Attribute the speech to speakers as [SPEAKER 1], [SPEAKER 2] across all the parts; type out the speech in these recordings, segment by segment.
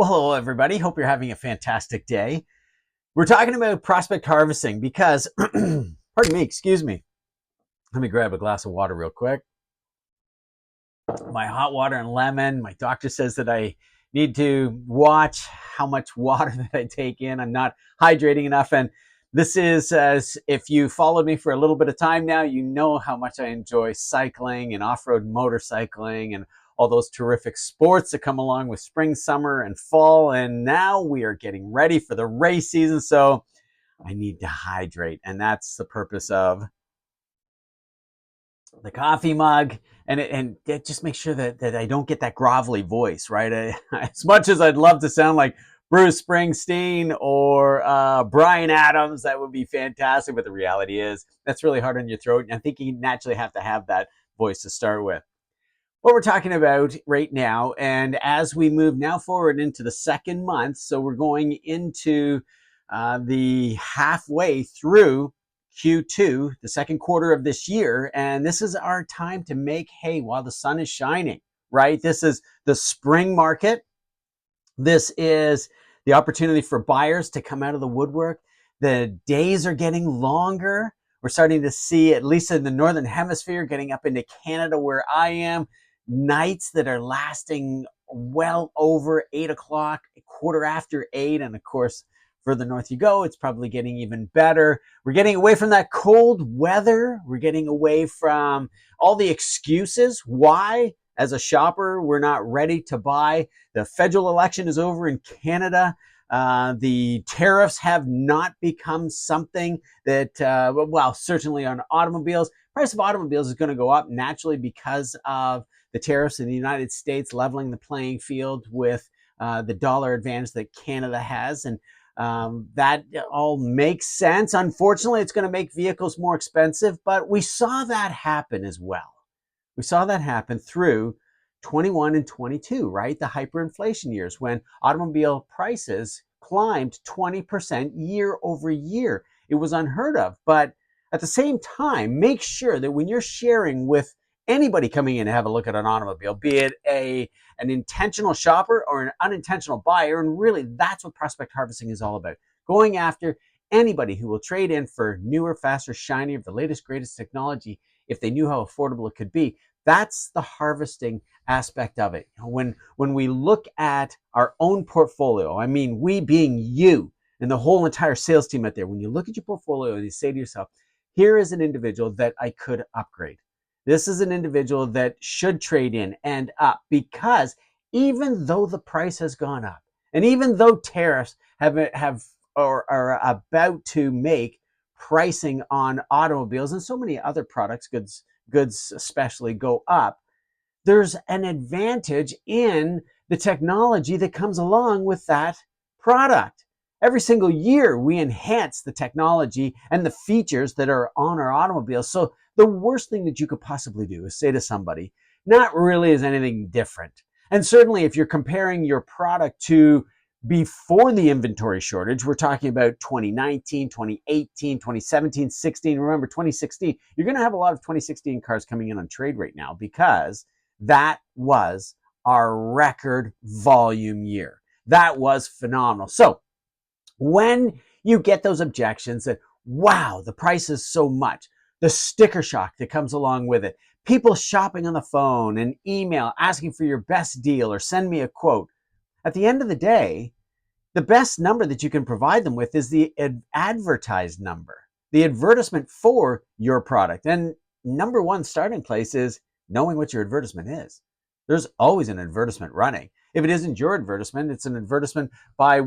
[SPEAKER 1] Well, hello, everybody. Hope you're having a fantastic day. We're talking about prospect harvesting because, pardon me, excuse me. Let me grab a glass of water real quick. My hot water and lemon. My doctor says that I need to watch how much water that I take in. I'm not hydrating enough. And this is, as if you followed me for a little bit of time now, you know how much I enjoy cycling and off-road motorcycling and all those terrific sports that come along with spring, summer, and fall. And now we are getting ready for the race season. So I need to hydrate. And that's the purpose of the coffee mug, and it just makes sure that I don't get that grovelly voice, right? As much as I'd love to sound like Bruce Springsteen or Brian Adams, that would be fantastic. But the reality is that's really hard on your throat. And I think you naturally have to have that voice to start with. What we're talking about right now, and as we move now forward into the second month, so we're going into the halfway through Q2, the second quarter of this year, and this is our time to make hay while the sun is shining, right? This is the spring market. This is the opportunity for buyers to come out of the woodwork. The days are getting longer. We're starting to see, at least in the Northern Hemisphere, getting up into Canada where I am, nights that are lasting well over 8 o'clock, a quarter after 8. And of course, further north you go, it's probably getting even better. We're getting away from that cold weather. We're getting away from all the excuses why, as a shopper, we're not ready to buy. The federal election is over in Canada. The tariffs have not become something that, well, certainly on automobiles. Price of automobiles is going to go up naturally because of the tariffs in the United States, leveling the playing field with the dollar advantage that Canada has. And that all makes sense. Unfortunately, it's going to make vehicles more expensive, but we saw that happen as well. We saw that happen through 21 and 22, right? The hyperinflation years when automobile prices climbed 20% year over year. It was unheard of. But at the same time, make sure that when you're sharing with anybody coming in to have a look at an automobile, be it an intentional shopper or an unintentional buyer, and really that's what prospect harvesting is all about. Going after anybody who will trade in for newer, faster, shinier, the latest, greatest technology if they knew how affordable it could be. That's the harvesting aspect of it. When we look at our own portfolio, I mean, we being you and the whole entire sales team out there, when you look at your portfolio and you say to yourself, here is an individual that I could upgrade. This is an individual that should trade in and up, because even though the price has gone up and even though tariffs have or are about to make pricing on automobiles and so many other products, goods especially, go up, there's an advantage in the technology that comes along with that product. Every single year, we enhance the technology and the features that are on our automobiles. So the worst thing that you could possibly do is say to somebody, not really is anything different. And certainly if you're comparing your product to before the inventory shortage, we're talking about 2019, 2018, 2017, 16. Remember, 2016, you're going to have a lot of 2016 cars coming in on trade right now because that was our record volume year. That was phenomenal. So when you get those objections that, wow, the price is so much, the sticker shock that comes along with it, people shopping on the phone and email asking for your best deal or send me a quote, at the end of the day, the best number that you can provide them with is the advertised number, the advertisement for your product. And number one starting place is knowing what your advertisement is. There's always an advertisement running. If it isn't your advertisement, it's an advertisement by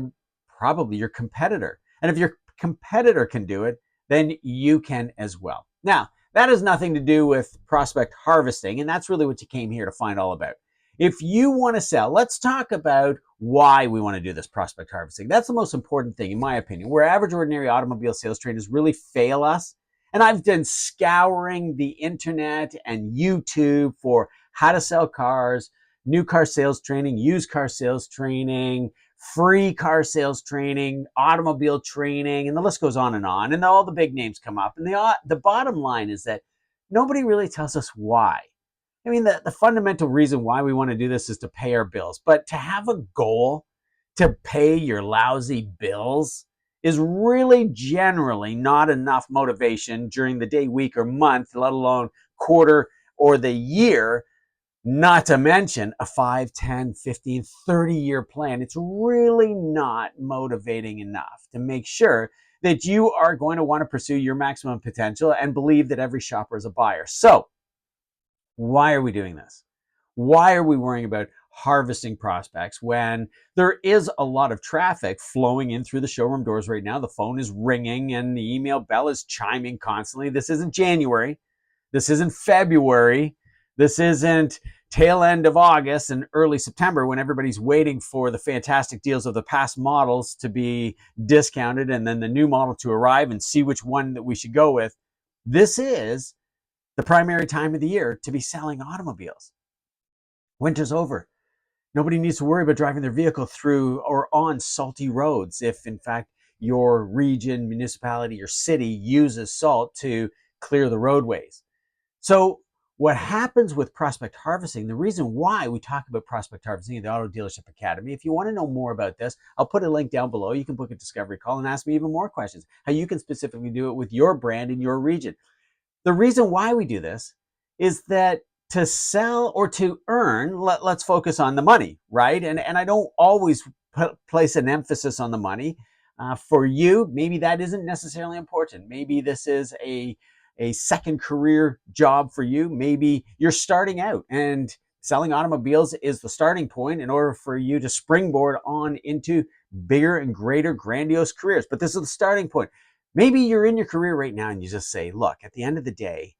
[SPEAKER 1] probably your competitor. And if your competitor can do it, then you can as well. Now, that has nothing to do with prospect harvesting, and that's really what you came here to find all about. If you want to sell, let's talk about why we want to do this prospect harvesting. That's the most important thing, in my opinion. Where average, ordinary automobile sales trainers really fail us, and I've been scouring the internet and YouTube for how to sell cars, new car sales training, used car sales training, free car sales training, automobile training, and the list goes on. And all the big names come up. And the bottom line is that nobody really tells us why. I mean, the fundamental reason why we want to do this is to pay our bills. But to have a goal, to pay your lousy bills is really generally not enough motivation during the day, week, or month, let alone quarter or the year, not to mention a 5, 10, 15, 30-year plan. It's really not motivating enough to make sure that you are going to want to pursue your maximum potential and believe that every shopper is a buyer. So why are we doing this? Why are we worrying about harvesting prospects when there is a lot of traffic flowing in through the showroom doors right now? The phone is ringing and the email bell is chiming constantly. This isn't January. This isn't February. This isn't tail end of August and early September when everybody's waiting for the fantastic deals of the past models to be discounted and then the new model to arrive and see which one that we should go with. This is the primary time of the year to be selling automobiles. Winter's over. Nobody needs to worry about driving their vehicle through or on salty roads if, in fact, your region, municipality, or city uses salt to clear the roadways. So what happens with prospect harvesting, the reason why we talk about prospect harvesting in the Auto Dealership Academy, if you want to know more about this, I'll put a link down below. You can book a discovery call and ask me even more questions, how you can specifically do it with your brand in your region. The reason why we do this is that to sell or to earn, let's focus on the money, right? And I don't always place an emphasis on the money. For you, maybe that isn't necessarily important. Maybe this is a second career job for you. Maybe you're starting out and selling automobiles is the starting point in order for you to springboard on into bigger and greater grandiose careers. But this is the starting point. Maybe you're in your career right now and you just say, look, at the end of the day,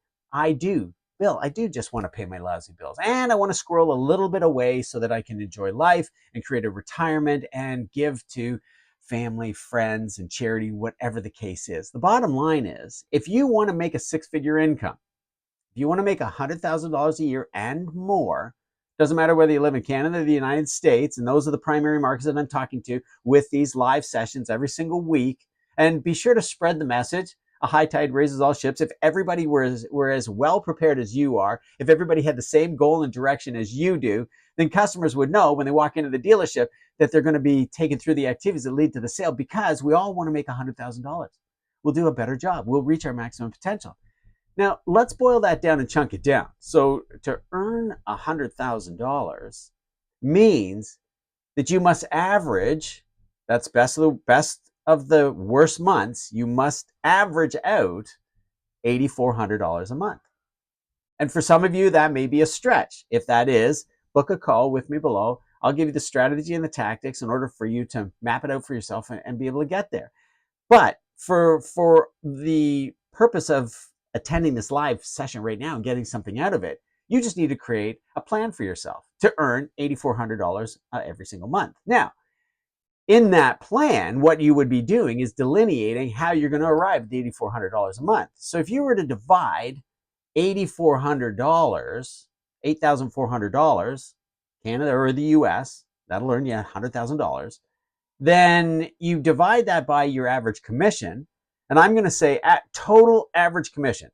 [SPEAKER 1] Bill, I do just want to pay my lousy bills and I want to squirrel a little bit away so that I can enjoy life and create a retirement and give to family, friends, and charity, whatever the case is. The bottom line is, if you want to make a six-figure income, if you want to make $100,000 a year and more, doesn't matter whether you live in Canada or the United States, and those are the primary markets that I'm talking to with these live sessions every single week. And be sure to spread the message. A high tide raises all ships. If everybody were as well prepared as you are, if everybody had the same goal and direction as you do, then customers would know when they walk into the dealership that they're going to be taken through the activities that lead to the sale, because we all want to make $100,000. We'll do a better job. We'll reach our maximum potential. Now, let's boil that down and chunk it down. So to earn $100,000 means that you must average, that's best of the worst months, you must average out $8,400 a month. And for some of you, that may be a stretch. If that is, book a call with me below. I'll give you the strategy and the tactics in order for you to map it out for yourself and be able to get there. But for the purpose of attending this live session right now and getting something out of it, you just need to create a plan for yourself to earn $8,400 every single month. Now, in that plan, what you would be doing is delineating how you're going to arrive at the $8,400 a month. So if you were to divide $8,400, $8,400, Canada or the US, that'll earn you $100,000. Then you divide that by your average commission. And I'm going to say at total average commission.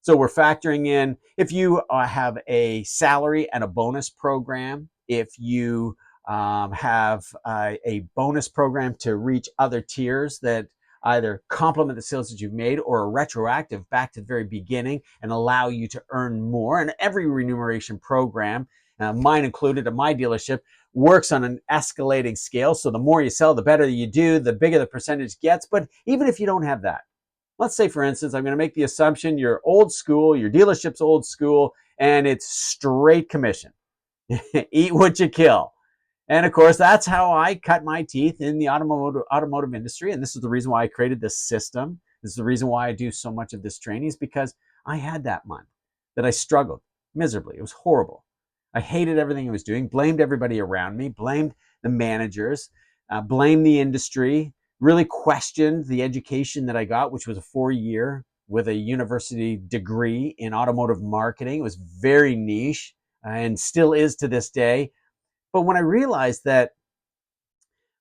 [SPEAKER 1] So we're factoring in if you have a salary and a bonus program, if you have a bonus program to reach other tiers that either complement the sales that you've made or are retroactive back to the very beginning and allow you to earn more. And every remuneration program, mine included at my dealership, works on an escalating scale. So the more you sell, the better you do, the bigger the percentage gets. But even if you don't have that, let's say, for instance, I'm going to make the assumption you're old school, your dealership's old school, and it's straight commission. Eat what you kill. And of course, that's how I cut my teeth in the automotive industry. And this is the reason why I created this system. This is the reason why I do so much of this training, is because I had that month that I struggled miserably. It was horrible. I hated everything I was doing, blamed everybody around me, blamed the managers, blamed the industry, really questioned the education that I got, which was a 4-year with a university degree in automotive marketing. It was very niche and still is to this day. But when I realized that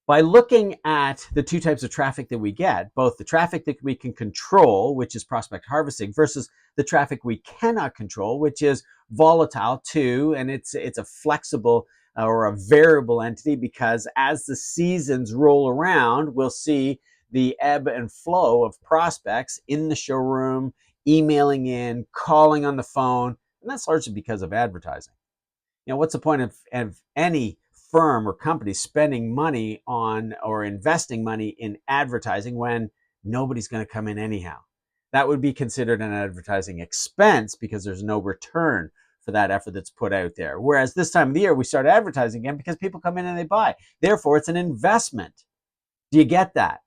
[SPEAKER 1] by looking at the two types of traffic that we get, both the traffic that we can control, which is prospect harvesting, versus the traffic we cannot control, which is volatile too, and it's a flexible or a variable entity because as the seasons roll around, we'll see the ebb and flow of prospects in the showroom, emailing in, calling on the phone, and that's largely because of advertising. What's the point of any firm or company spending money on or investing money in advertising when nobody's going to come in anyhow? That would be considered an advertising expense because there's no return for that effort that's put out there. Whereas this time of the year, we start advertising again because people come in and they buy. Therefore, it's an investment. Do you get that?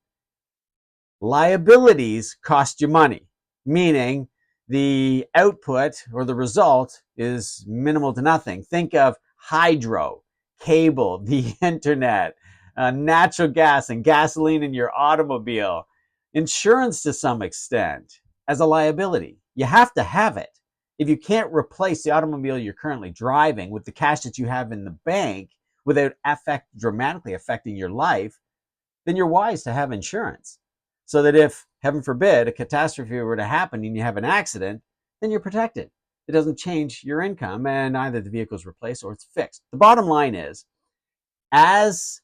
[SPEAKER 1] Liabilities cost you money, meaning the output or the result is minimal to nothing. Think of hydro, cable, the internet, natural gas and gasoline in your automobile, insurance to some extent as a liability. You have to have it. If you can't replace the automobile you're currently driving with the cash that you have in the bank without dramatically affecting your life, then you're wise to have insurance. So that if, heaven forbid, a catastrophe were to happen and you have an accident, then you're protected. It doesn't change your income and either the vehicle is replaced or it's fixed. The bottom line is, as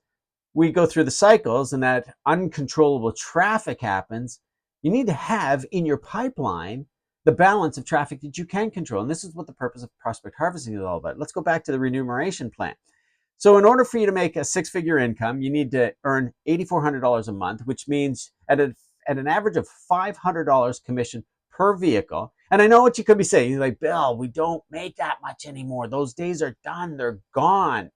[SPEAKER 1] we go through the cycles and that uncontrollable traffic happens, you need to have in your pipeline the balance of traffic that you can control. And this is what the purpose of prospect harvesting is all about. Let's go back to the remuneration plan. So in order for you to make a six-figure income, you need to earn $8,400 a month, which means at an average of $500 commission per vehicle. And I know what you could be saying. You're like, Bill, we don't make that much anymore. Those days are done. They're gone.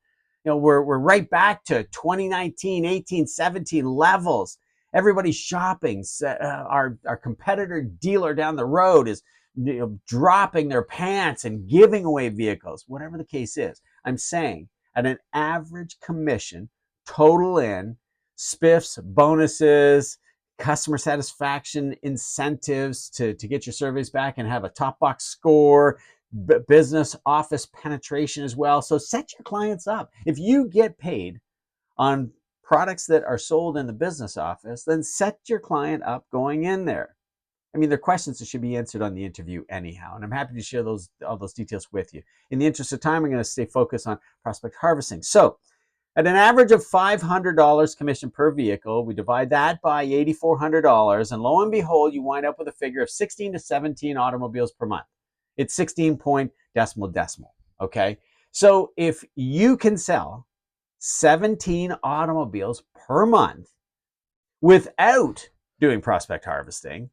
[SPEAKER 1] We're right back to 2019, 18, 17 levels. Everybody's shopping. Our competitor dealer down the road is dropping their pants and giving away vehicles. Whatever the case is, I'm saying at an average commission, total in, spiffs, bonuses, customer satisfaction incentives to get your surveys back and have a top box score, business office penetration as well. So set your clients up. If you get paid on products that are sold in the business office, then set your client up going in there. I mean, they're questions that should be answered on the interview anyhow, and I'm happy to share all those details with you. In the interest of time, I'm going to stay focused on prospect harvesting. So at an average of $500 commission per vehicle, we divide that by $8,400, and lo and behold, you wind up with a figure of 16 to 17 automobiles per month. It's 16 point decimal, okay? So if you can sell 17 automobiles per month without doing prospect harvesting,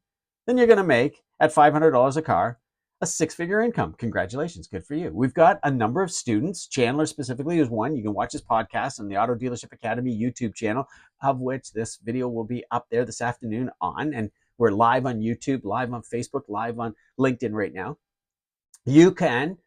[SPEAKER 1] then you're going to make, at $500 a car, a six-figure income. Congratulations, good for you. We've got a number of students. Chandler specifically is one. You can watch his podcast on the Auto Dealership Academy YouTube channel, of which this video will be up there this afternoon on. And we're live on YouTube, live on Facebook, live on LinkedIn right now. You can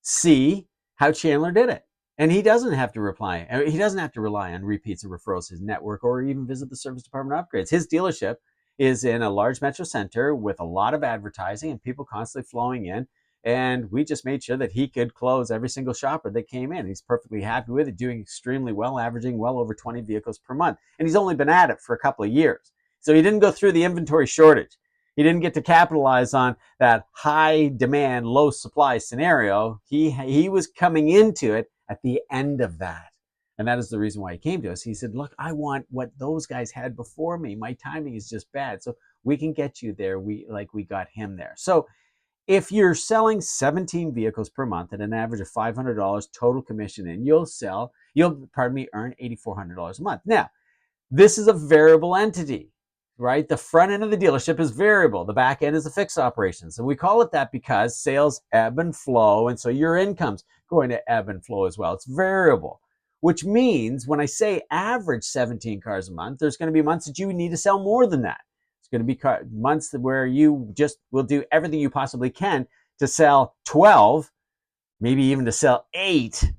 [SPEAKER 1] see how Chandler did it. And he doesn't have to rely on repeats and referrals, his network, or even visit the service department upgrades. His dealership is in a large metro center with a lot of advertising and people constantly flowing in. And we just made sure that he could close every single shopper that came in. He's perfectly happy with it, doing extremely well, averaging well over 20 vehicles per month. And he's only been at it for a couple of years. So he didn't go through the inventory shortage. He didn't get to capitalize on that high demand, low supply scenario. He was coming into it at the end of that. And that is the reason why he came to us. He said, look, I want what those guys had before me. My timing is just bad. So we can get you there. We got him there. So if you're selling 17 vehicles per month at an average of $500 total commission, and you'll earn $8,400 a month. Now, this is a variable entity, right? The front end of the dealership is variable. The back end is a fixed operations. And we call it that because sales ebb and flow. And so your income's going to ebb and flow as well. It's variable, which means when I say average 17 cars a month, there's going to be months that you need to sell more than that. It's going to be months where you just will do everything you possibly can to sell 12, maybe even to sell 8,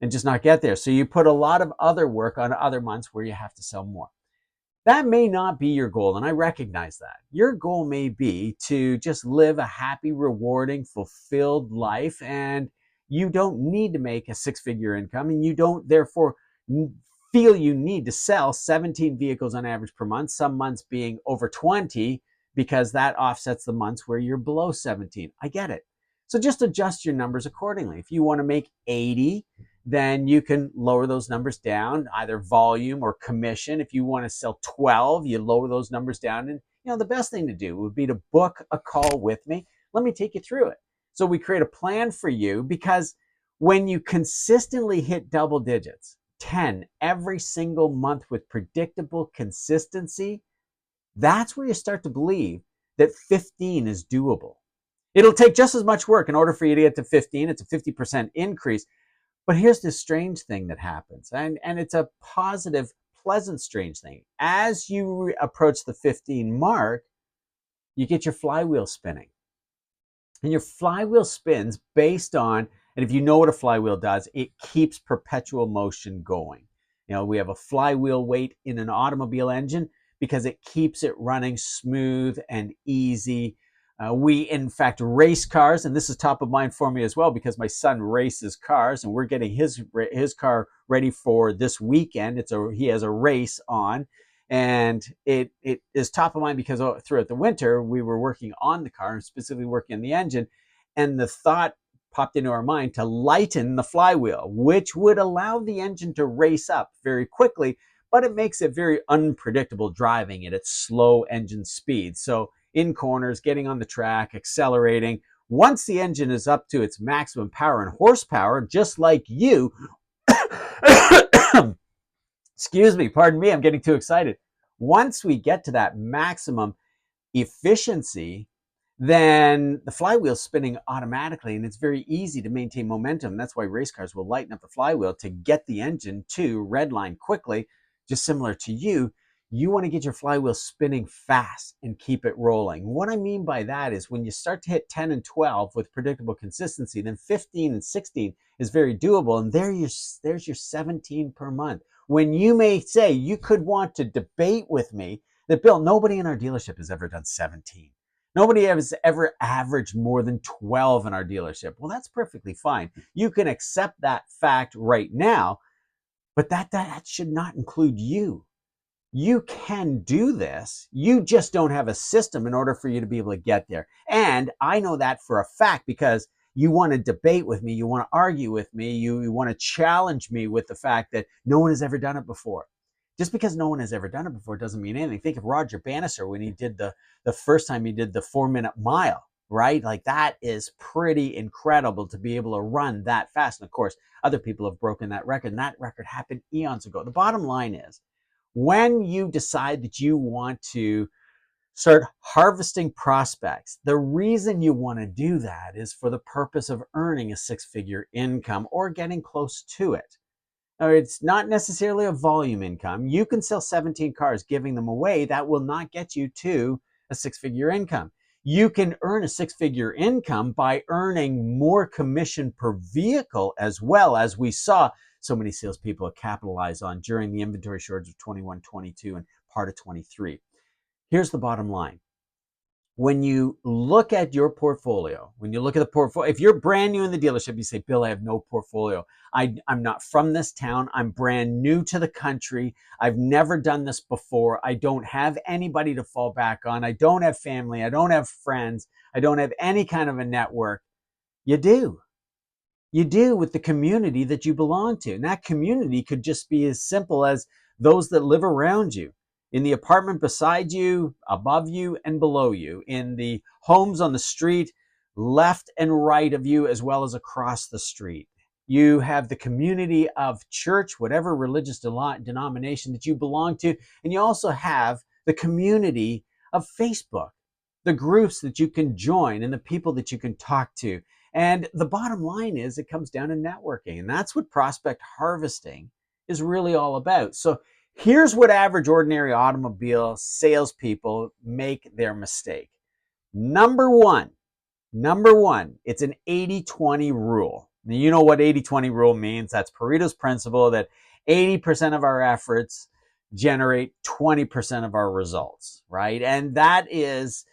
[SPEAKER 1] and just not get there. So you put a lot of other work on other months where you have to sell more. That may not be your goal, and I recognize that. Your goal may be to just live a happy, rewarding, fulfilled life, and you don't need to make a six-figure income, and you don't therefore feel you need to sell 17 vehicles on average per month, some months being over 20, because that offsets the months where you're below 17. I get it. So just adjust your numbers accordingly. If you want to make 80, then you can lower those numbers down, either volume or commission. If you want to sell 12, you lower those numbers down. And the best thing to do would be to book a call with me. Let me take you through it. So we create a plan for you, because when you consistently hit double digits, 10 every single month with predictable consistency, that's where you start to believe that 15 is doable. It'll take just as much work in order for you to get to 15. It's a 50% increase. But here's the strange thing that happens, and it's a positive, pleasant, strange thing. As you approach the 15 mark, you get your flywheel spinning. And your flywheel spins based on, and if you know what a flywheel does, it keeps perpetual motion going. We have a flywheel weight in an automobile engine because it keeps it running smooth and easy. We, in fact, race cars, and this is top of mind for me as well because my son races cars, and we're getting his car ready for this weekend. He has a race on, and it is top of mind because throughout the winter we were working on the car, and specifically working on the engine, and the thought popped into our mind to lighten the flywheel, which would allow the engine to race up very quickly, but it makes it very unpredictable driving at its slow engine speed. So in corners, getting on the track, accelerating. Once the engine is up to its maximum power and horsepower, just like you, excuse me, pardon me, I'm getting too excited. Once we get to that maximum efficiency, then the flywheel's spinning automatically, and it's very easy to maintain momentum. That's why race cars will lighten up the flywheel to get the engine to redline quickly. Just similar to you want to get your flywheel spinning fast and keep it rolling. What I mean by that is when you start to hit 10 and 12 with predictable consistency, then 15 and 16 is very doable, and there's your 17 per month. When you may say, you could want to debate with me that, Bill, nobody in our dealership has ever done 17. Nobody has ever averaged more than 12 in our dealership. Well, that's perfectly fine. You can accept that fact right now, but that should not include you. You can do this. You just don't have a system in order for you to be able to get there. And I know that for a fact because you want to debate with me. You want to argue with me. You want to challenge me with the fact that no one has ever done it before. Just because no one has ever done it before doesn't mean anything. Think of Roger Bannister when he did the first time he did the 4-minute mile, right? Like, that is pretty incredible to be able to run that fast. And of course, other people have broken that record, and that record happened eons ago. The bottom line is, when you decide that you want to start harvesting prospects, the reason you want to do that is for the purpose of earning a 6-figure income or getting close to it. Now, it's not necessarily a volume income. You can sell 17 cars, giving them away. That will not get you to a 6-figure income. You can earn a 6-figure income by earning more commission per vehicle, as well, as we saw so many salespeople capitalize on during the inventory shortage of 21, 22, and part of 23. Here's the bottom line. When you look at your portfolio, if you're brand new in the dealership, you say, Bill, I have no portfolio. I'm not from this town. I'm brand new to the country. I've never done this before. I don't have anybody to fall back on. I don't have family. I don't have friends. I don't have any kind of a network. You do. You do, with the community that you belong to. And that community could just be as simple as those that live around you, in the apartment beside you, above you, and below you, in the homes on the street, left and right of you, as well as across the street. You have the community of church, whatever religious denomination that you belong to. And you also have the community of Facebook, the groups that you can join and the people that you can talk to. And the bottom line is, it comes down to networking. And that's what prospect harvesting is really all about. So here's what average, ordinary automobile salespeople make their mistake. Number one, it's an 80-20 rule. Now, you know what 80-20 rule means. That's Pareto's principle, that 80% of our efforts generate 20% of our results, right? And that is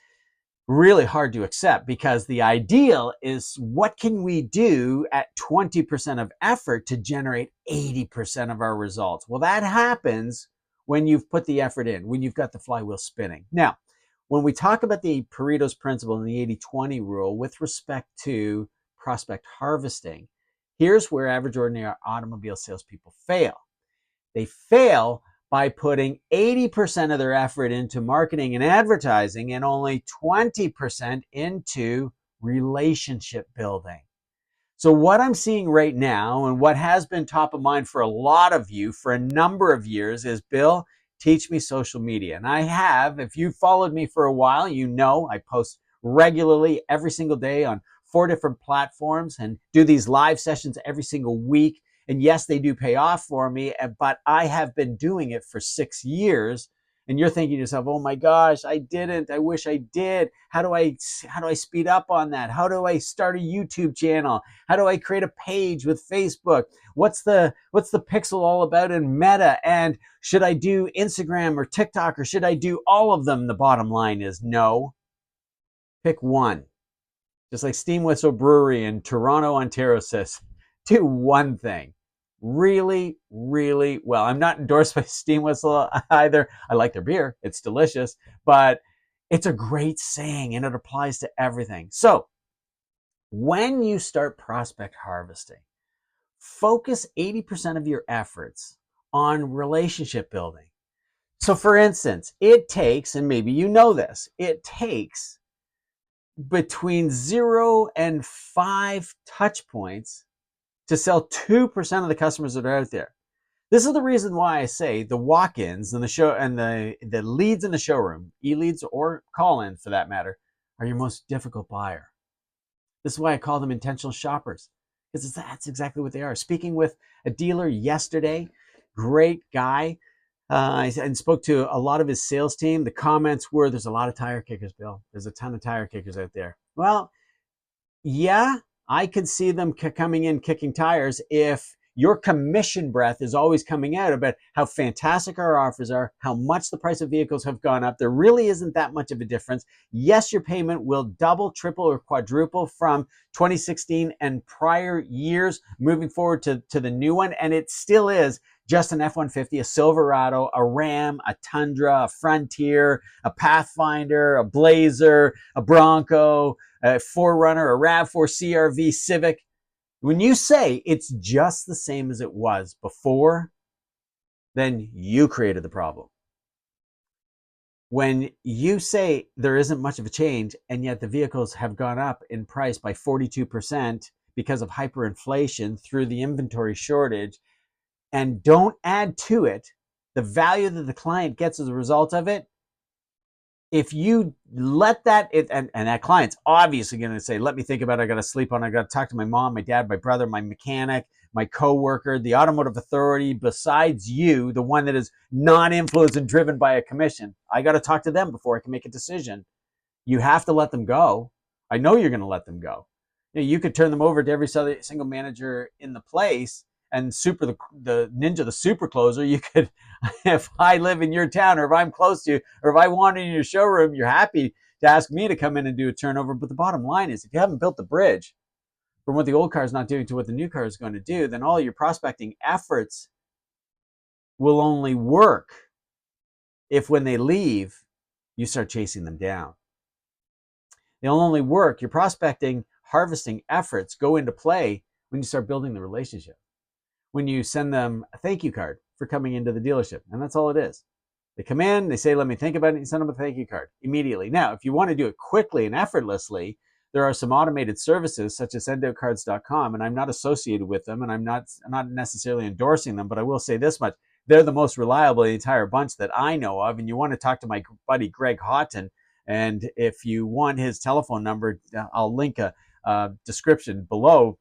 [SPEAKER 1] really hard to accept, because the ideal is, what can we do at 20% of effort to generate 80% of our results? Well, that happens when you've put the effort in, when you've got the flywheel spinning. Now, when we talk about the Pareto's principle and the 80-20 rule with respect to prospect harvesting, Here's where average ordinary automobile salespeople fail. They fail by putting 80% of their effort into marketing and advertising and only 20% into relationship building. So what I'm seeing right now, and what has been top of mind for a lot of you for a number of years, is, Bill, teach me social media. And I have. If you've followed me for a while, you know I post regularly every single day on 4 different platforms and do these live sessions every single week. And yes, they do pay off for me, but I have been doing it for 6 years. And you're thinking to yourself, oh my gosh, I didn't. I wish I did. How do I speed up on that? How do I start a YouTube channel? How do I create a page with Facebook? What's the pixel all about in Meta? And should I do Instagram or TikTok, or should I do all of them? The bottom line is no. Pick one. Just like Steam Whistle Brewery in Toronto, Ontario says, do one thing really, really well. I'm not endorsed by Steam Whistle either. I like their beer. It's delicious, but it's a great saying and it applies to everything. So when you start prospect harvesting, focus 80% of your efforts on relationship building. So for instance, it takes, and maybe you know this, it takes between 0 and 5 touch points to sell 2% of the customers that are out there. This is the reason why I say the walk-ins and the show and the leads in the showroom, e-leads or call-ins for that matter, are your most difficult buyer. This is why I call them intentional shoppers, because that's exactly what they are. Speaking with a dealer yesterday, great guy, and spoke to a lot of his sales team. The comments were, there's a lot of tire kickers, Bill. There's a ton of tire kickers out there. Well, yeah, I could see them coming in kicking tires if your commission breath is always coming out about how fantastic our offers are, how much the price of vehicles have gone up. There really isn't that much of a difference. Yes, your payment will double, triple, or quadruple from 2016 and prior years moving forward to the new one. And it still is just an F-150, a Silverado, a Ram, a Tundra, a Frontier, a Pathfinder, a Blazer, a Bronco, a 4Runner, a RAV4 CRV Civic. When you say it's just the same as it was before, then you created the problem. When you say there isn't much of a change, and yet the vehicles have gone up in price by 42% because of hyperinflation through the inventory shortage, and don't add to it the value that the client gets as a result of it, if you let that, and that client's obviously going to say, let me think about it. I got to sleep on it. I got to talk to my mom, my dad, my brother, my mechanic, my coworker, the automotive authority, besides you, the one that is not influenced and driven by a commission. I got to talk to them before I can make a decision. You have to let them go. I know you're going to let them go. You could turn them over to every single manager in the place and the ninja, the super closer. You could, if I live in your town, or if I'm close to you, or if I wander in your showroom, you're happy to ask me to come in and do a turnover. But the bottom line is, if you haven't built the bridge from what the old car is not doing to what the new car is going to do, then all your prospecting efforts will only work if, when they leave, you start chasing them down. They'll only work. Your prospecting, harvesting efforts go into play when you start building the relationship. When you send them a thank you card for coming into the dealership. And that's all it is. They come in, they say, let me think about it, and you send them a thank you card immediately. Now, if you want to do it quickly and effortlessly, there are some automated services such as sendoutcards.com, and I'm not associated with them, and I'm not necessarily endorsing them, but I will say this much. They're the most reliable in the entire bunch that I know of, and you want to talk to my buddy Greg Houghton, and if you want his telephone number, I'll link a description below.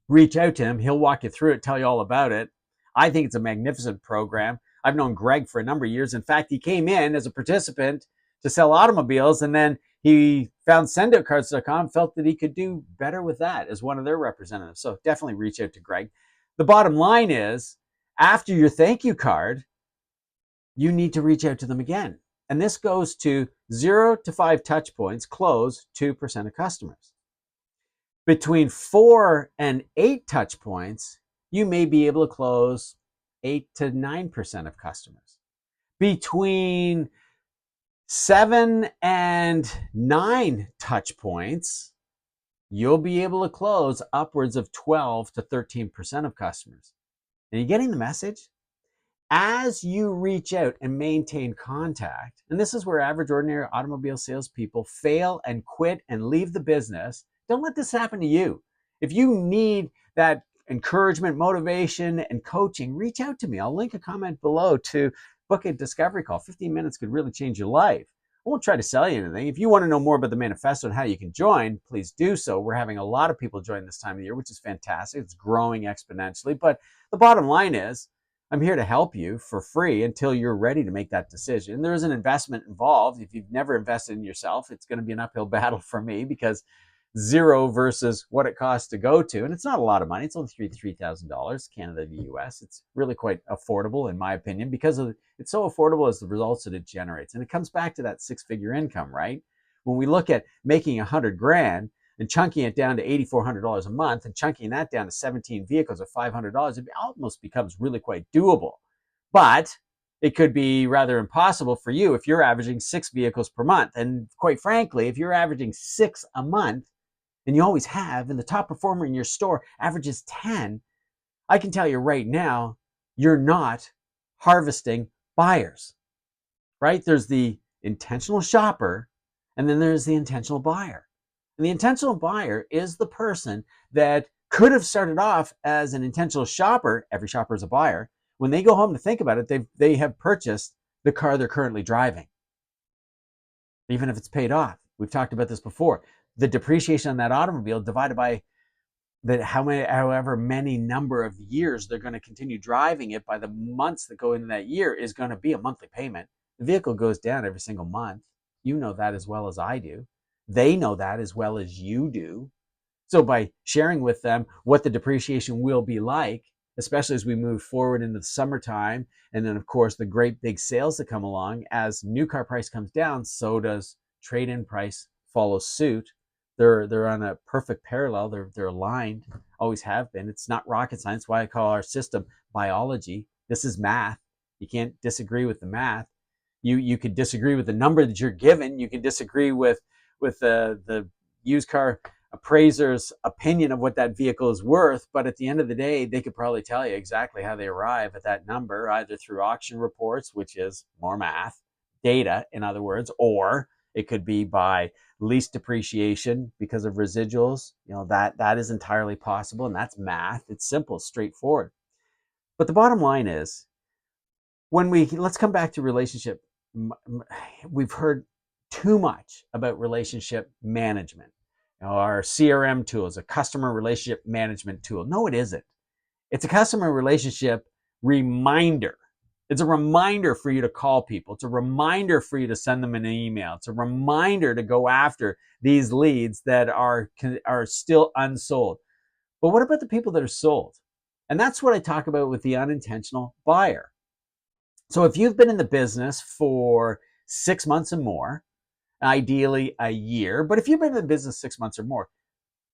[SPEAKER 1] Reach out to him. He'll walk you through it, tell you all about it. I think it's a magnificent program. I've known Greg for a number of years. In fact, he came in as a participant to sell automobiles, and then he found sendoutcards.com, felt that he could do better with that as one of their representatives. So definitely reach out to Greg. The bottom line is, after your thank you card, you need to reach out to them again. And this goes to 0 to 5 touch points, close 2% of customers. Between 4 and 8 touch points, you may be able to close 8 to 9% of customers. Between 7 and 9 touch points, you'll be able to close upwards of 12 to 13% of customers. Are you getting the message? As you reach out and maintain contact, and this is where average, ordinary automobile salespeople fail and quit and leave the business. Don't let this happen to you. If you need that encouragement, motivation, and coaching, reach out to me. I'll link a comment below to book a discovery call. 15 minutes could really change your life. I won't try to sell you anything. If you want to know more about the manifesto and how you can join, please do so. We're having a lot of people join this time of year, which is fantastic. It's growing exponentially. But the bottom line is, I'm here to help you for free until you're ready to make that decision. There is an investment involved. If you've never invested in yourself, it's going to be an uphill battle for me, because zero versus what it costs to go to, and it's not a lot of money. It's only $3,000, Canada to US. It's really quite affordable, in my opinion, because it's so affordable as the results that it generates. And it comes back to that six-figure income, right? When we look at making 100 grand and chunking it down to $8,400 a month and chunking that down to 17 vehicles at $500, it almost becomes really quite doable. But it could be rather impossible for you if you're averaging 6 vehicles per month. And quite frankly, if you're averaging 6 a month, and you always have, and the top performer in your store averages 10, I can tell you right now, you're not harvesting buyers, right? There's the intentional shopper, and then there's the intentional buyer. And the intentional buyer is the person that could have started off as an intentional shopper. Every shopper is a buyer. When they go home to think about it, they have purchased the car they're currently driving, even if it's paid off. We've talked about this before. The depreciation on that automobile divided by however many number of years they're going to continue driving it by the months that go into that year is going to be a monthly payment. The vehicle goes down every single month. You know that as well as I do. They know that as well as you do. So by sharing with them what the depreciation will be like, especially as we move forward into the summertime, and then of course the great big sales that come along, as new car price comes down, so does trade-in price follow suit. They're on a perfect parallel. They're aligned, always have been. It's not rocket science. Why I call our system biology. This is math. You can't disagree with the math. You could disagree with the number that you're given. You can disagree with the used car appraiser's opinion of what that vehicle is worth, but at the end of the day, they could probably tell you exactly how they arrive at that number, either through auction reports, which is more math, data, in other words, or it could be by lease depreciation because of residuals. That is entirely possible, and that's math. It's simple, straightforward. But the bottom line is, let's come back to relationship. We've heard too much about relationship management. Our CRM tool is a customer relationship management tool. No, it isn't. It's a customer relationship reminder. It's a reminder for you to call people. It's a reminder for you to send them an email. It's a reminder to go after these leads that are still unsold. But what about the people that are sold? And that's what I talk about with the unintentional buyer. So if you've been in the business for 6 months or more, ideally a year, but if you've been in the business 6 months or more,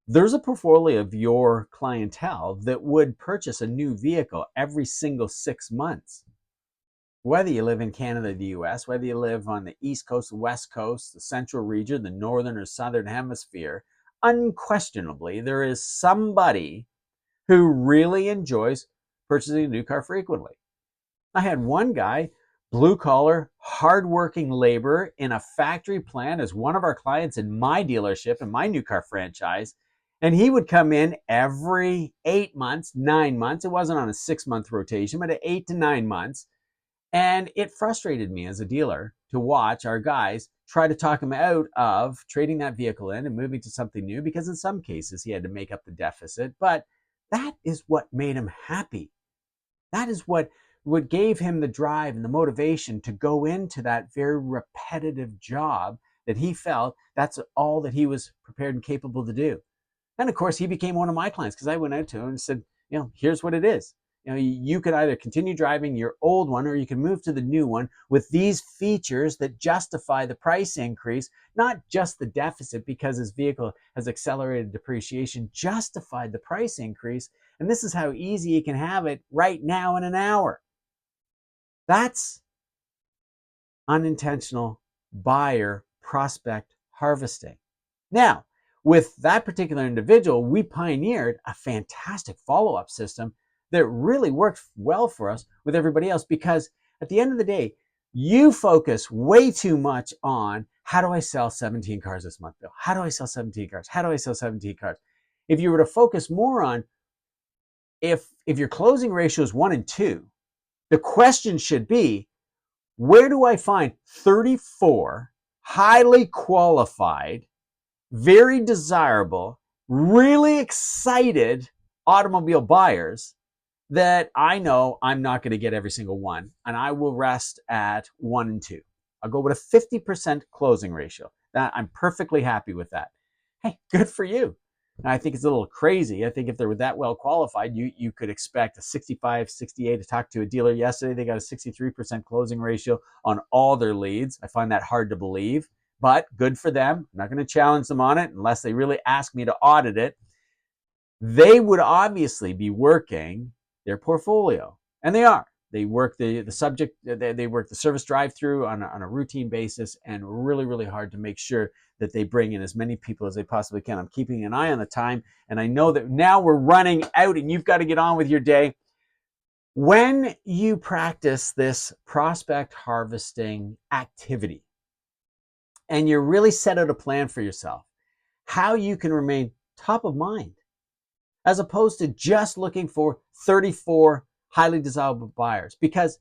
[SPEAKER 1] there's a portfolio of your clientele that would purchase a new vehicle every single 6 months. Whether you live in Canada, the US, whether you live on the East Coast, the West Coast, the Central region, the Northern or Southern Hemisphere, unquestionably, there is somebody who really enjoys purchasing a new car frequently. I had one guy, blue collar, hardworking laborer in a factory plant, as one of our clients in my dealership, in my new car franchise. And he would come in every 8 months, 9 months. It wasn't on a 6-month rotation, but at 8 to 9 months. And it frustrated me as a dealer to watch our guys try to talk him out of trading that vehicle in and moving to something new, because in some cases he had to make up the deficit. But that is what made him happy. That is what gave him the drive and the motivation to go into that very repetitive job that he felt that's all that he was prepared and capable to do. And of course, he became one of my clients because I went out to him and said, here's what it is. You could either continue driving your old one or you can move to the new one with these features that justify the price increase, not just the deficit because his vehicle has accelerated depreciation, justified the price increase. And this is how easy you can have it right now in an hour. That's unintentional buyer prospect harvesting. Now, with that particular individual, we pioneered a fantastic follow-up system that really worked well for us with everybody else, because at the end of the day, you focus way too much on how do I sell 17 cars this month, Bill? How do I sell 17 cars? How do I sell 17 cars? If you were to focus more on if your closing ratio is 1 and 2, the question should be, where do I find 34 highly qualified, very desirable, really excited automobile buyers that I know I'm not going to get every single one, and I will rest at 1 and 2. I'll go with a 50% closing ratio. That I'm perfectly happy with that. Hey, good for you. And I think it's a little crazy. I think if they were that well qualified, you could expect a 65, 68. I talked to a dealer yesterday. They got a 63% closing ratio on all their leads. I find that hard to believe, but good for them. I'm not going to challenge them on it unless they really ask me to audit it. They would obviously be working their portfolio, and they are. They work the subject, they work the service drive-through on a routine basis, and really, really hard to make sure that they bring in as many people as they possibly can. I'm keeping an eye on the time, and I know that now we're running out and you've got to get on with your day. When you practice this prospect harvesting activity and you really set out a plan for yourself, how you can remain top of mind, as opposed to just looking for 34 highly desirable buyers, because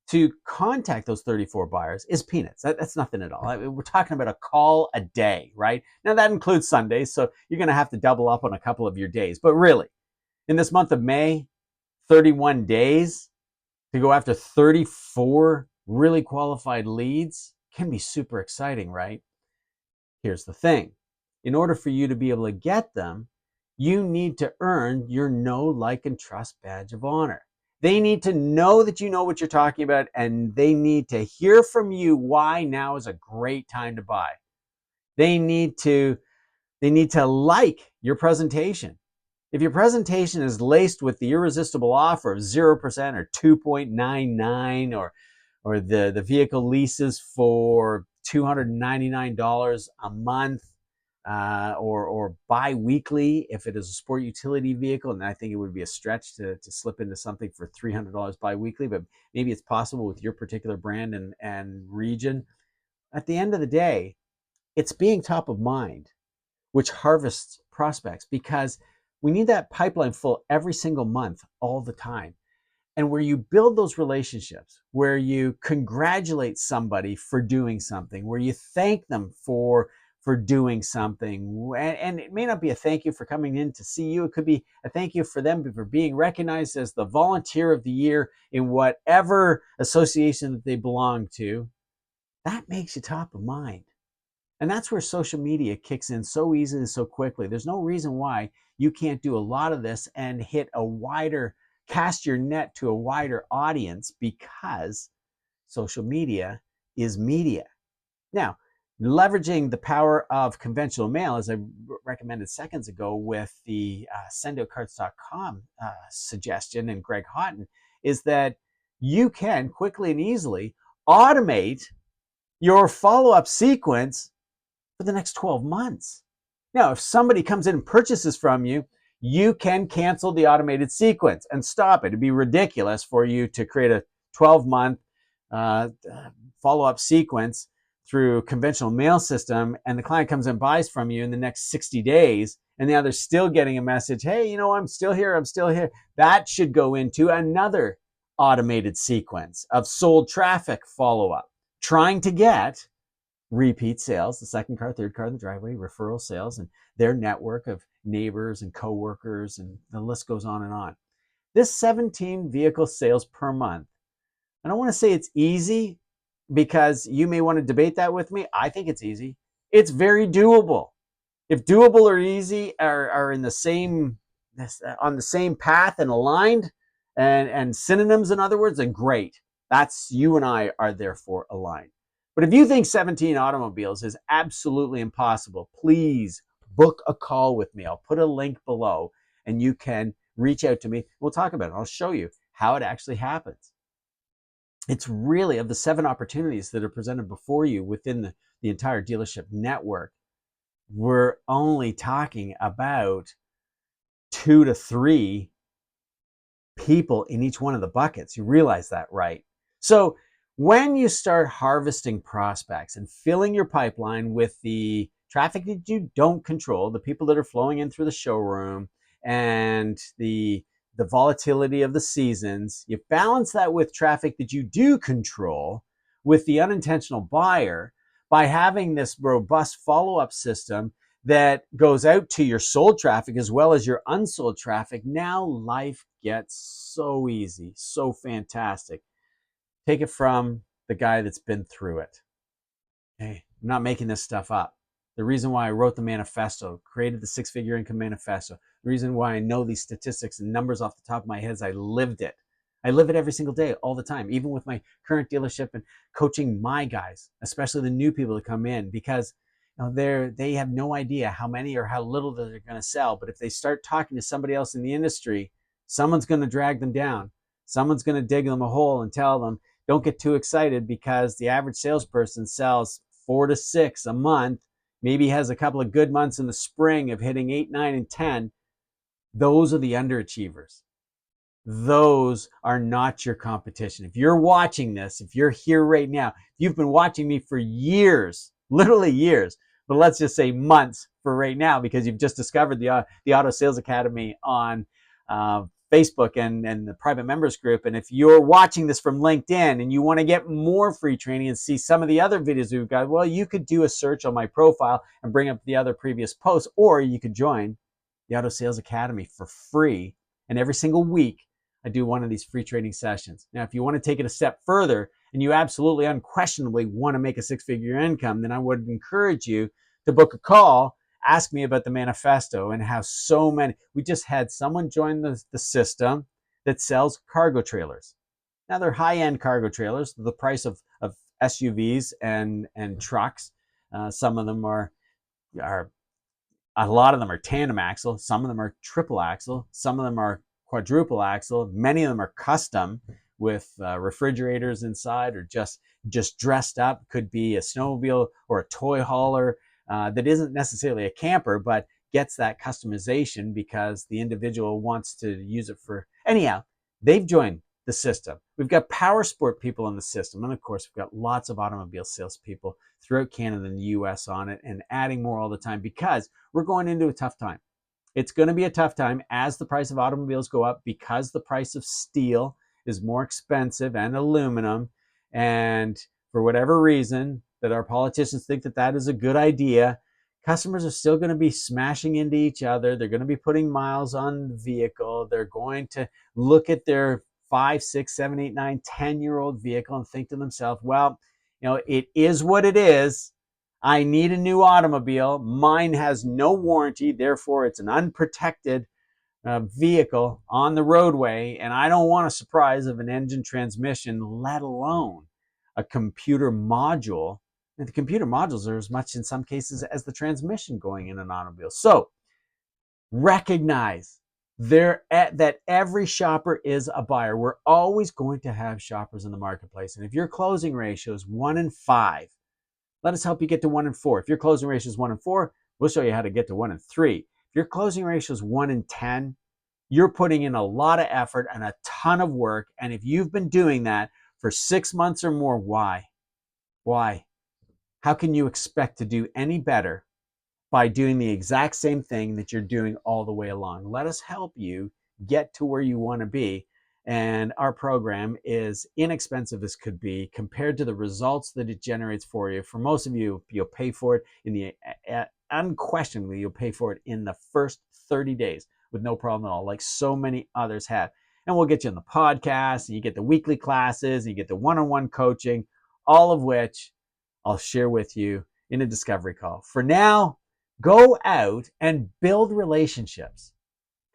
[SPEAKER 1] to contact those 34 buyers is peanuts. That's nothing at all. We're talking about a call a day, right? Now that includes Sundays, so you're going to have to double up on a couple of your days. But really, in this month of May, 31 days to go after 34 really qualified leads can be super exciting, right? Here's the thing. In order for you to be able to get them, you need to earn your know, like, and trust badge of honor. They need to know that you know what you're talking about, and they need to hear from you why now is a great time to buy. They need to like your presentation. If your presentation is laced with the irresistible offer of 0% or 2.99, or the vehicle leases for $299 a month, or bi-weekly if it is a sport utility vehicle, and I think it would be a stretch to slip into something for $300 bi-weekly, but maybe it's possible with your particular brand and region. At the end of the day, it's being top of mind, which harvests prospects, because we need that pipeline full every single month, all the time. And where you build those relationships, where you congratulate somebody for doing something, where you thank them for doing something. And it may not be a thank you for coming in to see you. It could be a thank you for them for being recognized as the volunteer of the year in whatever association that they belong to. That makes you top of mind. And that's where social media kicks in so easily and so quickly. There's no reason why you can't do a lot of this and cast your net to a wider audience, because social media is media. Now, leveraging the power of conventional mail, as I recommended seconds ago with the sendoutcarts.com suggestion and Greg Houghton, is that you can quickly and easily automate your follow-up sequence for the next 12 months. Now, if somebody comes in and purchases from you, you can cancel the automated sequence and stop it. It'd be ridiculous for you to create a 12-month follow-up sequence through conventional mail system, and the client comes and buys from you in the next 60 days, and now they're still getting a message, hey, I'm still here. That should go into another automated sequence of sold traffic follow-up, trying to get repeat sales, the second car, third car in the driveway, referral sales, and their network of neighbors and coworkers, and the list goes on and on. This 17 vehicle sales per month, I don't want to say it's easy, because you may want to debate that with me. I think it's easy. It's very doable. If doable or easy are in the same, on the same path and aligned, and synonyms, in other words, then great. That's, you and I are therefore aligned. But if you think 17 automobiles is absolutely impossible, please book a call with me. I'll put a link below, and you can reach out to me. We'll talk about it. I'll show you how it actually happens. It's really, of the 7 opportunities that are presented before you within the entire dealership network, we're only talking about 2 to 3 people in each one of the buckets. You realize that, right? So when you start harvesting prospects and filling your pipeline with the traffic that you don't control, the people that are flowing in through the showroom and the volatility of the seasons, you balance that with traffic that you do control with the unintentional buyer by having this robust follow-up system that goes out to your sold traffic as well as your unsold traffic. Now life gets so easy, so fantastic. Take it from the guy that's been through it. Hey, I'm not making this stuff up. The reason why I wrote the manifesto, created the six-figure income manifesto, the reason why I know these statistics and numbers off the top of my head is I lived it. I live it every single day, all the time, even with my current dealership and coaching my guys, especially the new people that come in, because they have no idea how many or how little that they're going to sell. But if they start talking to somebody else in the industry, someone's going to drag them down. Someone's going to dig them a hole and tell them, don't get too excited because the average salesperson sells 4 to 6 a month, maybe has a couple of good months in the spring of hitting 8, 9, and 10. Those are the underachievers. Those are not your competition. If you're watching this, if you're here right now, if you've been watching me for years, literally years, but let's just say months for right now, because you've just discovered the Auto Sales Academy on Facebook and the private members group. And if you're watching this from LinkedIn and you want to get more free training and see some of the other videos we've got, well, you could do a search on my profile and bring up the other previous posts, or you could join the Auto Sales Academy for free. And every single week, I do one of these free training sessions. Now, if you want to take it a step further and you absolutely unquestionably want to make a six-figure income, then I would encourage you to book a call, ask me about the manifesto and how so many, we just had someone join the system that sells cargo trailers. Now they're high-end cargo trailers, the price of SUVs and trucks. Some of them are a lot of them are tandem axle, some of them are triple axle, some of them are quadruple axle, many of them are custom with refrigerators inside or just dressed up. Could be a snowmobile or a toy hauler that isn't necessarily a camper, but gets that customization because the individual wants to use it for. Anyhow, they've joined the system. We've got power sport people in the system. And of course, we've got lots of automobile salespeople throughout Canada and the US on it, and adding more all the time because we're going into a tough time. It's going to be a tough time as the price of automobiles go up because the price of steel is more expensive and aluminum. And for whatever reason that our politicians think that that is a good idea, customers are still going to be smashing into each other. They're going to be putting miles on the vehicle. They're going to look at their 5, 6, 7, 8, 9, 10-year-old vehicle and think to themselves, well, it is what it is. I need a new automobile. Mine has no warranty. Therefore, it's an unprotected vehicle on the roadway. And I don't want a surprise of an engine transmission, let alone a computer module. And the computer modules are as much in some cases as the transmission going in an automobile. So recognize that every shopper is a buyer. We're always going to have shoppers in the marketplace. And if your closing ratio is 1 in 5, let us help you get to 1 in 4. If your closing ratio is 1 in 4, we'll show you how to get to 1 in 3. If your closing ratio is 1 in 10, you're putting in a lot of effort and a ton of work. And if you've been doing that for 6 months or more, why? Why? How can you expect to do any better by doing the exact same thing that you're doing all the way along? Let us help you get to where you want to be. And our program is inexpensive as could be compared to the results that it generates for you. For most of you, you'll pay for it unquestionably, you'll pay for it in the first 30 days with no problem at all, like so many others have. And we'll get you on the podcast, and you get the weekly classes, and you get the one-on-one coaching, all of which I'll share with you in a discovery call. For now, go out and build relationships.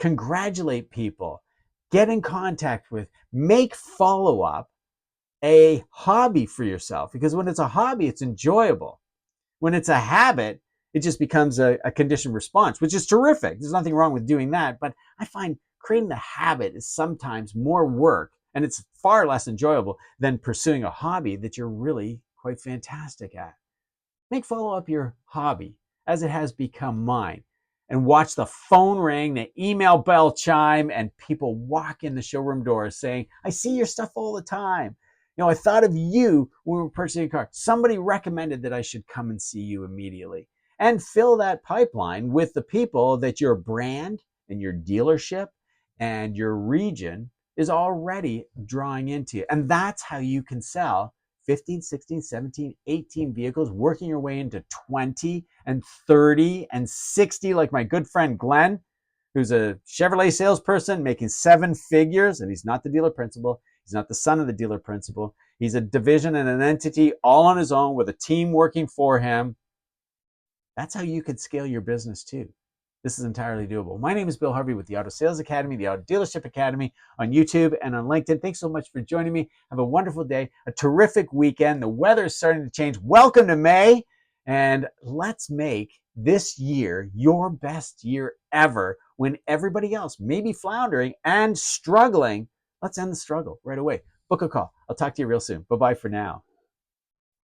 [SPEAKER 1] Congratulate people. Get in contact with, make follow-up a hobby for yourself. Because when it's a hobby, it's enjoyable. When it's a habit, it just becomes a conditioned response, which is terrific. There's nothing wrong with doing that. But I find creating the habit is sometimes more work, and it's far less enjoyable than pursuing a hobby that you're really quite fantastic at. Make follow-up your hobby as it has become mine. And watch the phone ring, the email bell chime, and people walk in the showroom doors saying, I see your stuff all the time. I thought of you when we were purchasing a car. Somebody recommended that I should come and see you immediately. And fill that pipeline with the people that your brand and your dealership and your region is already drawing into. And that's how you can sell 15, 16, 17, 18 vehicles, working your way into 20 and 30 and 60, like my good friend Glenn, who's a Chevrolet salesperson making 7 figures, and he's not the dealer principal. He's not the son of the dealer principal. He's a division and an entity all on his own with a team working for him. That's how you could scale your business too. This is entirely doable. My name is Bill Harvey with the Auto Sales Academy, the Auto Dealership Academy on YouTube and on LinkedIn. Thanks so much for joining me. Have a wonderful day, a terrific weekend. The weather is starting to change. Welcome to May, and let's make this year your best year ever when everybody else may be floundering and struggling. Let's end the struggle right away. Book a call. I'll talk to you real soon. Bye-bye for now.